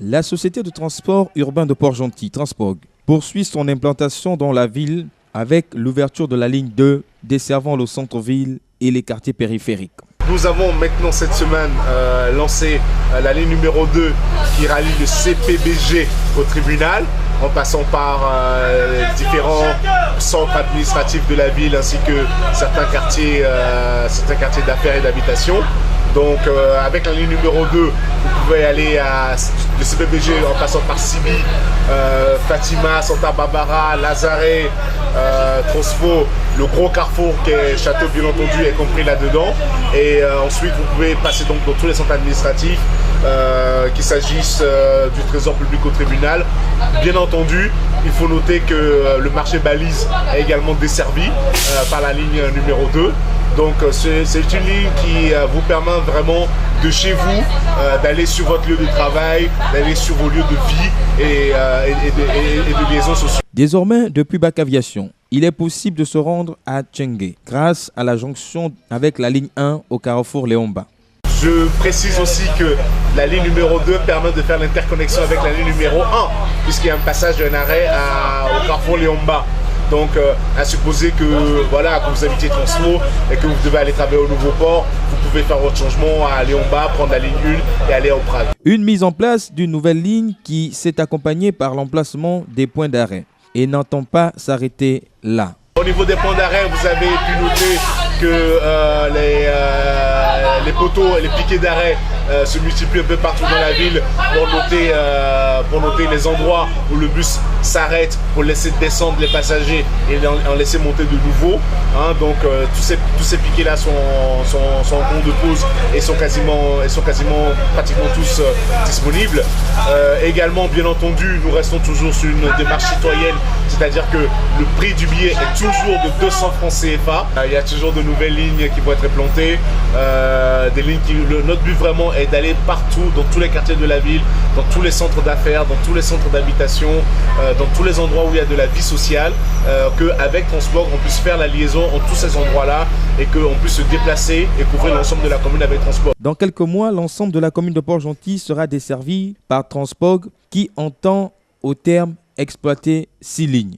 La société de transport urbain de Port-Gentil, Transpog, poursuit son implantation dans la ville avec l'ouverture de la ligne 2 desservant le centre-ville et les quartiers périphériques. Nous avons maintenant cette semaine lancé la ligne numéro 2 qui rallie le CPBG au tribunal en passant par différents centres administratifs de la ville ainsi que certains quartiers d'affaires et d'habitation. Donc avec la ligne numéro 2, vous pouvez aller à le CPBG en passant par Sibi, Fatima, Santa Barbara, Lazare, Transfo, le gros carrefour qui est Château bien entendu est compris là-dedans. Et ensuite vous pouvez passer donc dans tous les centres administratifs, qu'il s'agisse du trésor public au tribunal. Bien entendu, il faut noter que le marché balise est également desservi par la ligne numéro 2. Donc c'est une ligne qui vous permet vraiment de chez vous d'aller sur votre lieu de travail, d'aller sur vos lieux de vie et de liaison sociale. Désormais, depuis Bac Aviation, il est possible de se rendre à Tchengué grâce à la jonction avec la ligne 1 au carrefour Léomba. Je précise aussi que la ligne numéro 2 permet de faire l'interconnexion avec la ligne numéro 1 puisqu'il y a un passage d'un arrêt au carrefour Léomba. Donc à supposer que, voilà, que vous habitez Transfo et que vous devez aller travailler au nouveau port, vous pouvez faire votre changement à Léomba, prendre la ligne 1 et aller au Prague. Une mise en place d'une nouvelle ligne qui s'est accompagnée par l'emplacement des points d'arrêt et n'entend pas s'arrêter là. Au niveau des points d'arrêt, vous avez pu noter que les poteaux et les piquets d'arrêt se multiplient un peu partout dans la ville pour noter les endroits où le bus s'arrête pour laisser descendre les passagers et en laisser monter de nouveau. Donc tous ces piquets là sont en cours de pause et sont quasiment pratiquement tous disponibles. Également, bien entendu, nous restons toujours sur une démarche citoyenne, c'est-à-dire que le prix du billet est toujours de 200 francs CFA. Il y a toujours de nouvelles lignes qui vont être implantées, des lignes notre but vraiment est d'aller partout, dans tous les quartiers de la ville, dans tous les centres d'affaires, dans tous les centres d'habitation, dans tous les endroits où il y a de la vie sociale, qu'avec Transport, on puisse faire la liaison en tous ces endroits-là et qu'on puisse se déplacer et couvrir l'ensemble de la commune avec Transport. Dans quelques mois, l'ensemble de la commune de Port-Gentil sera desservie par Transpog qui entend au terme exploiter 6 lignes.